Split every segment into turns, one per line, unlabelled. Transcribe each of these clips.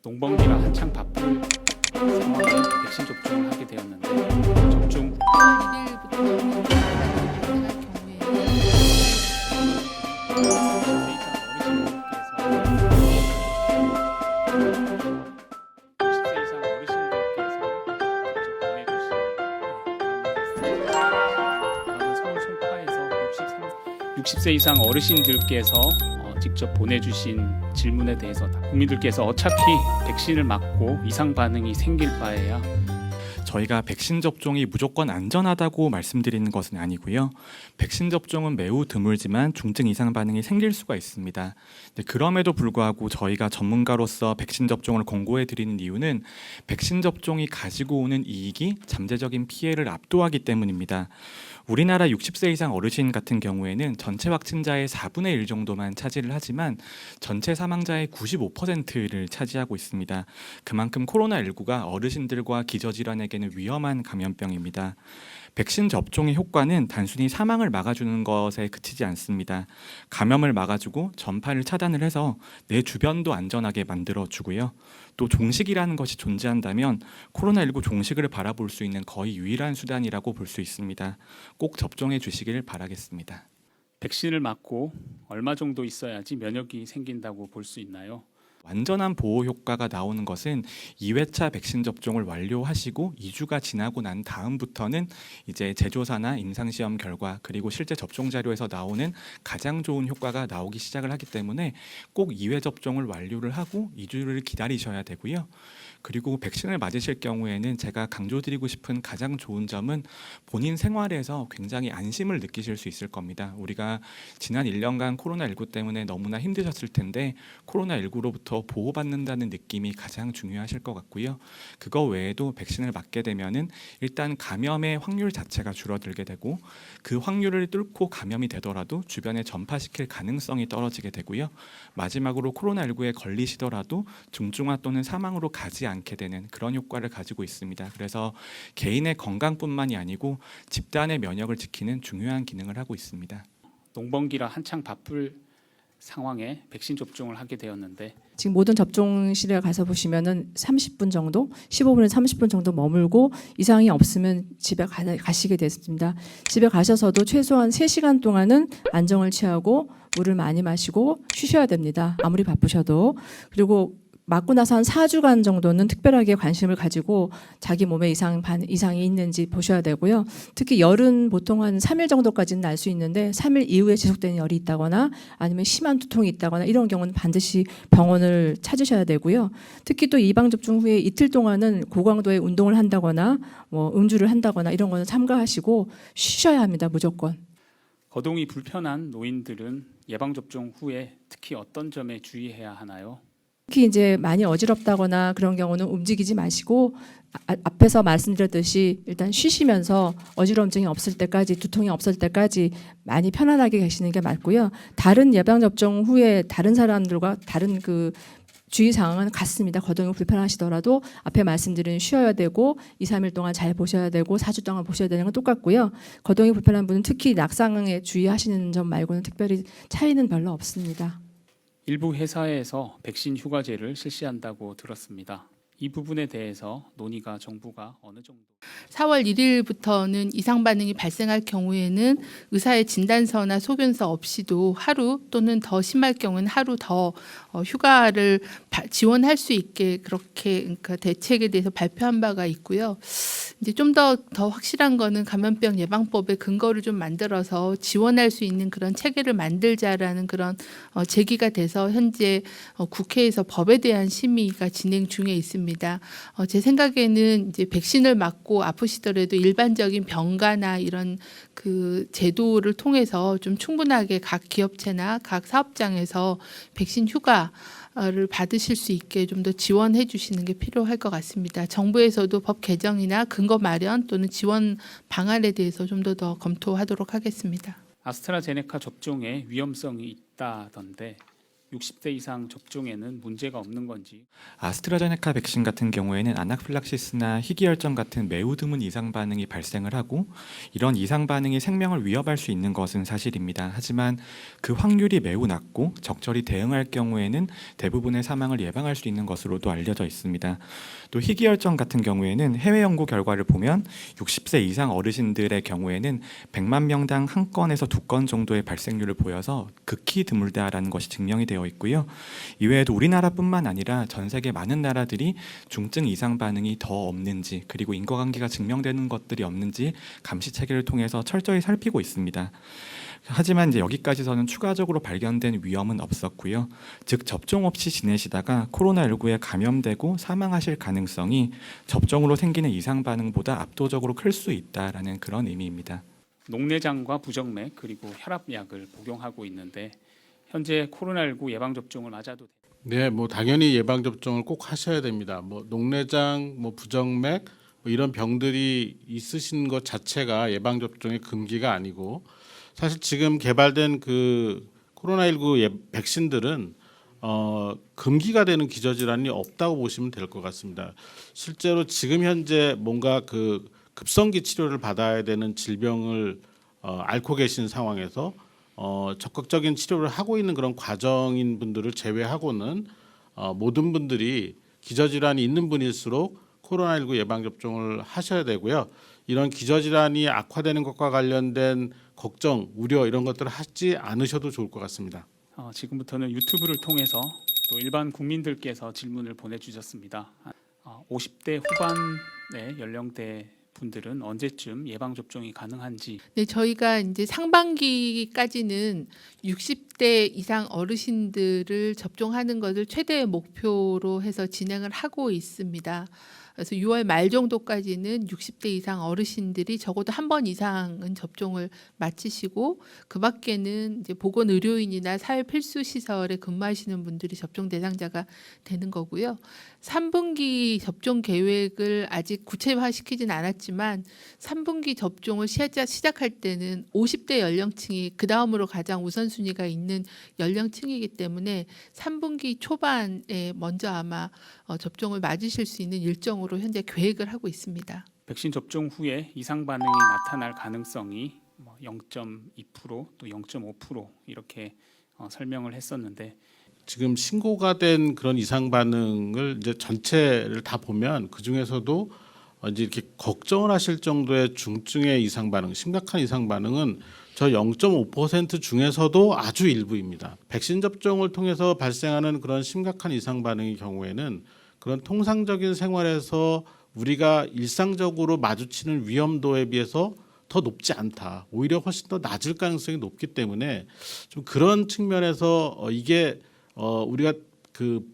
농번기라 한창 바쁠 상황에 백신 접종을 하게 되었는데 접종
4월 1일부터
(60세) 이상 어르신들께서 직접 보내주신 질문에 대해서 국민들께서 어차피 백신을 맞고 이상 반응이 생길 바에야
저희가 백신 접종이 무조건 안전하다고 말씀드리는 것은 아니고요. 백신 접종은 매우 드물지만 중증 이상 반응이 생길 수가 있습니다. 그럼에도 불구하고 저희가 전문가로서 백신 접종을 권고해 드리는 이유는 백신 접종이 가지고 오는 이익이 잠재적인 피해를 압도하기 때문입니다. 우리나라 60세 이상 어르신 같은 경우에는 전체 확진자의 4분의 1 정도만 차지를 하지만 전체 사망자의 95%를 차지하고 있습니다. 그만큼 코로나19가 어르신들과 기저질환에게는 위험한 감염병입니다. 백신 접종의 효과는 단순히 사망을 막아주는 것에 그치지 않습니다. 감염을 막아주고 전파를 차단을 해서 내 주변도 안전하게 만들어주고요. 또 종식이라는 것이 존재한다면 코로나19 종식을 바라볼 수 있는 거의 유일한 수단이라고 볼 수 있습니다. 꼭 접종해 주시길 바라겠습니다.
백신을 맞고 얼마 정도 있어야지 면역이 생긴다고 볼 수 있나요?
완전한 보호 효과가 나오는 것은 2회차 백신 접종을 완료하시고 2주가 지나고 난 다음부터는 이제 제조사나 임상시험 결과 그리고 실제 접종 자료에서 나오는 가장 좋은 효과가 나오기 시작을 하기 때문에 꼭 2회 접종을 완료를 하고 2주를 기다리셔야 되고요. 그리고 백신을 맞으실 경우에는 제가 강조드리고 싶은 가장 좋은 점은 본인 생활에서 굉장히 안심을 느끼실 수 있을 겁니다. 우리가 지난 1년간 코로나19 때문에 너무나 힘드셨을 텐데 코로나19로부터 보호받는다는 느낌이 가장 중요하실 것 같고요. 그거 외에도 백신을 맞게 되면은 일단 감염의 확률 자체가 줄어들게 되고 그 확률을 뚫고 감염이 되더라도 주변에 전파시킬 가능성이 떨어지게 되고요. 마지막으로 코로나19에 걸리시더라도 중증화 또는 사망으로 가지 않게 되는 그런 효과를 가지고 있습니다. 그래서 개인의 건강뿐만이 아니고 집단의 면역을 지키는 중요한 기능을 하고 있습니다.
농번기라 한창 바쁠 상황에 백신 접종을 하게 되었는데
지금 모든 접종실에 가서 보시면은 30분 정도, 15분에서 30분 정도 머물고 이상이 없으면 집에 가시게 됐습니다. 집에 가셔서도 최소한 3시간 동안은 안정을 취하고 물을 많이 마시고 쉬셔야 됩니다. 아무리 바쁘셔도. 그리고 맞고 나서 한 4주간 정도는 특별하게 관심을 가지고 자기 몸에 이상이 있는지 보셔야 되고요. 특히 열은 보통 한 3일 정도까지는 날 수 있는데 3일 이후에 지속되는 열이 있다거나 아니면 심한 두통이 있다거나 이런 경우는 반드시 병원을 찾으셔야 되고요. 특히 또 예방접종 후에 이틀 동안은 고강도의 운동을 한다거나 뭐 음주를 한다거나 이런 거는 삼가하시고 쉬셔야 합니다. 무조건.
거동이 불편한 노인들은 예방접종 후에 특히 어떤 점에 주의해야 하나요?
특히 이제 많이 어지럽다거나 그런 경우는 움직이지 마시고 앞에서 말씀드렸듯이 일단 쉬시면서 어지러움증이 없을 때까지 두통이 없을 때까지 많이 편안하게 계시는 게 맞고요. 다른 예방접종 후에 다른 사람들과 다른 그 주의 사항은 같습니다. 거동이 불편하시더라도 앞에 말씀드린 쉬어야 되고 2, 3일 동안 잘 보셔야 되고 4주 동안 보셔야 되는 건 똑같고요. 거동이 불편한 분은 특히 낙상에 주의하시는 점 말고는 특별히 차이는 별로 없습니다.
일부 회사에서 백신 휴가제를 실시한다고 들었습니다. 이 부분에 대해서 논의가 정부가 어느 정도
4월 1일부터는 이상 반응이 발생할 경우에는 의사의 진단서나 소견서 없이도 하루 또는 더 심할 경우는 하루 더 휴가를 지원할 수 있게 그렇게 그러니까 대책에 대해서 발표한 바가 있고요. 이제 좀 더 확실한 거는 감염병 예방법의 근거를 좀 만들어서 지원할 수 있는 그런 체계를 만들자라는 그런 제기가 돼서 현재 국회에서 법에 대한 심의가 진행 중에 있습니다. 제 생각에는 이제 백신을 맞고 아프시더라도 일반적인 병가나 이런 그 제도를 통해서 좀 충분하게 각 기업체나 각 사업장에서 백신 휴가를 받으실 수 있게 좀 더 지원해 주시는 게 필요할 것 같습니다. 정부에서도 법 개정이나 근거 마련 또는 지원 방안에 대해서 좀 더 검토하도록 하겠습니다.
아스트라제네카 접종에 위험성이 있다던데 60세 이상 접종에는 문제가 없는 건지.
아스트라제네카 백신 같은 경우에는 아나필락시스나 희귀혈전 같은 매우 드문 이상 반응이 발생을 하고 이런 이상 반응이 생명을 위협할 수 있는 것은 사실입니다. 하지만 그 확률이 매우 낮고 적절히 대응할 경우에는 대부분의 사망을 예방할 수 있는 것으로도 알려져 있습니다. 또 희귀혈전 같은 경우에는 해외 연구 결과를 보면 60세 이상 어르신들의 경우에는 100만 명당 한 건에서 2건 정도의 발생률을 보여서 극히 드물다라는 것이 증명이 되어 있고요. 이외에도 우리나라뿐만 아니라 전 세계 많은 나라들이 중증 이상 반응이 더 없는지 그리고 인과관계가 증명되는 것들이 없는지 감시 체계를 통해서 철저히 살피고 있습니다. 하지만 이제 여기까지서는 추가적으로 발견된 위험은 없었고요. 즉 접종 없이 지내시다가 코로나19에 감염되고 사망하실 가능성이 접종으로 생기는 이상 반응보다 압도적으로 클 수 있다라는 그런 의미입니다.
녹내장과 부정맥 그리고 혈압약을 복용하고 있는데 현재 코로나19 예방 접종을 맞아도
네, 뭐 당연히 예방 접종을 꼭 하셔야 됩니다. 뭐 녹내장, 뭐 부정맥 뭐 이런 병들이 있으신 것 자체가 예방 접종의 금기가 아니고 사실 지금 개발된 그 코로나19 백신들은 금기가 되는 기저질환이 없다고 보시면 될 것 같습니다. 실제로 지금 현재 뭔가 그 급성기 치료를 받아야 되는 질병을 앓고 계신 상황에서 적극적인 치료를 하고 있는 그런 과정인 분들을 제외하고는 모든 분들이 기저질환이 있는 분일수록 코로나19 예방 접종을 하셔야 되고요. 이런 기저질환이 악화되는 것과 관련된 걱정, 우려 이런 것들을 하지 않으셔도 좋을 것 같습니다.
지금부터는 유튜브를 통해서 또 일반 국민들께서 질문을 보내주셨습니다. 50대 후반의 연령대 분들은 언제쯤 예방 접종이 가능한지.
네, 저희가 이제 상반기까지는 60대 이상 어르신들을 접종하는 것을 최대 목표로 해서 진행을 하고 있습니다. 그래서 6월 말 정도까지는 60대 이상 어르신들이 적어도 한 번 이상은 접종을 마치시고 그 밖에는 이제 보건의료인이나 사회 필수 시설에 근무하시는 분들이 접종 대상자가 되는 거고요. 3분기 접종 계획을 아직 구체화시키진 않았지만 3분기 접종을 시작할 때는 50대 연령층이 그 다음으로 가장 우선순위가 있는 연령층이기 때문에 3분기 초반에 먼저 아마 접종을 맞으실 수 있는 일정으로 현재 계획을 하고 있습니다.
백신 접종 후에 이상 반응이 나타날 가능성이 0.2% 또 0.5% 이렇게 설명을 했었는데
지금 신고가 된 그런 이상 반응을 이제 전체를 다 보면 그 중에서도 이제 이렇게 걱정을 하실 정도의 중증의 이상 반응, 심각한 이상 반응은 저 0.5% 중에서도 아주 일부입니다. 백신 접종을 통해서 발생하는 그런 심각한 이상 반응의 경우에는 그런 통상적인 생활에서 우리가 일상적으로 마주치는 위험도에 비해서 더 높지 않다. 오히려 훨씬 더 낮을 가능성이 높기 때문에 좀 그런 측면에서 이게 우리가 그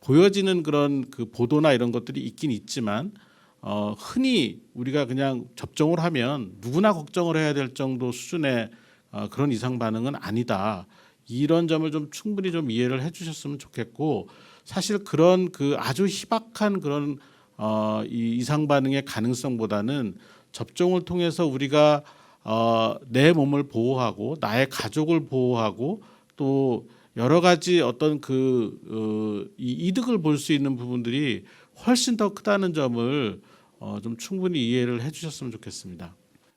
보여지는 그런 그 보도나 이런 것들이 있긴 있지만 흔히 우리가 그냥 접종을 하면 누구나 걱정을 해야 될 정도 수준의 그런 이상 반응은 아니다. 이런 점을 좀 충분히 좀 이해를 해주셨으면 좋겠고 사실 그런 그 아주 희박한 그런 이 이상 반응의 가능성보다는 접종을 통해서 우리가 내 몸을 보호하고 나의 가족을 보호하고 또 여러 가지 어떤 이 이득을 볼 수 있는 부분들이 훨씬 더 크다는 점을 좀 충분히 이해를 해주셨으면 좋겠습니다.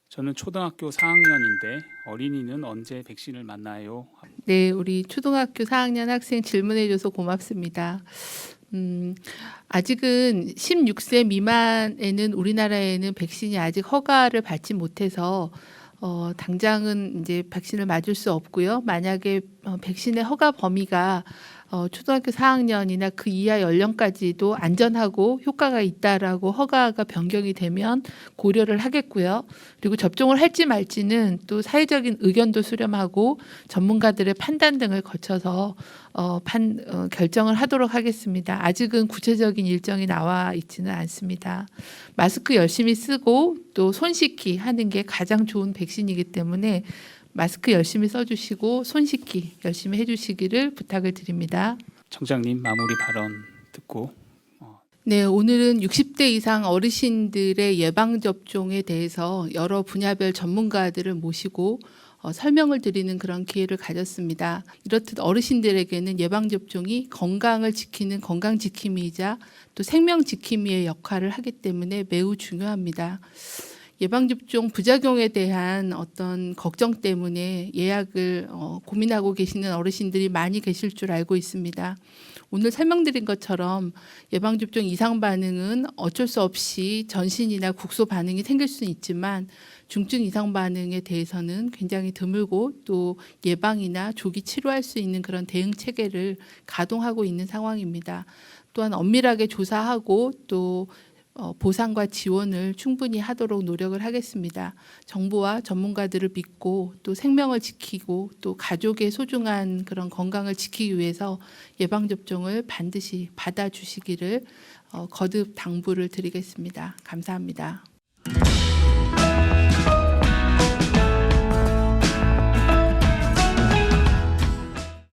저는 초등학교 4학년인데 어린이는 언제 백신을 맞나요?
네, 우리 초등학교 4학년 학생 질문해줘서 고맙습니다. 아직은 16세 미만에는 우리나라에는 백신이 아직 허가를 받지 못해서 당장은 이제 백신을 맞을 수 없고요. 만약에 백신의 허가 범위가 초등학교 4학년이나 그 이하 연령까지도 안전하고 효과가 있다라고 허가가 변경이 되면 고려를 하겠고요. 그리고 접종을 할지 말지는 또 사회적인 의견도 수렴하고 전문가들의 판단 등을 거쳐서 결정을 하도록 하겠습니다. 아직은 구체적인 일정이 나와 있지는 않습니다. 마스크 열심히 쓰고 또 손 씻기 하는 게 가장 좋은 백신이기 때문에 마스크 열심히 써주시고 손 씻기 열심히 해주시기를 부탁을 드립니다.
청장님 마무리 발언 듣고.
네, 오늘은 60대 이상 어르신들의 예방접종에 대해서 여러 분야별 전문가들을 모시고 설명을 드리는 그런 기회를 가졌습니다. 이렇듯 어르신들에게는 예방접종이 건강을 지키는 건강지킴이이자 또 생명지킴이의 역할을 하기 때문에 매우 중요합니다. 예방접종 부작용에 대한 어떤 걱정 때문에 예약을 고민하고 계시는 어르신들이 많이 계실 줄 알고 있습니다. 오늘 설명드린 것처럼 예방접종 이상 반응은 어쩔 수 없이 전신이나 국소 반응이 생길 수는 있지만 중증 이상 반응에 대해서는 굉장히 드물고 또 예방이나 조기 치료할 수 있는 그런 대응 체계를 가동하고 있는 상황입니다. 또한 엄밀하게 조사하고 또 보상과 지원을 충분히 하도록 노력을 하겠습니다. 정부와 전문가들을 믿고 또 생명을 지키고 또 가족의 소중한 그런 건강을 지키기 위해서 예방접종을 반드시 받아주시기를 거듭 당부를 드리겠습니다. 감사합니다.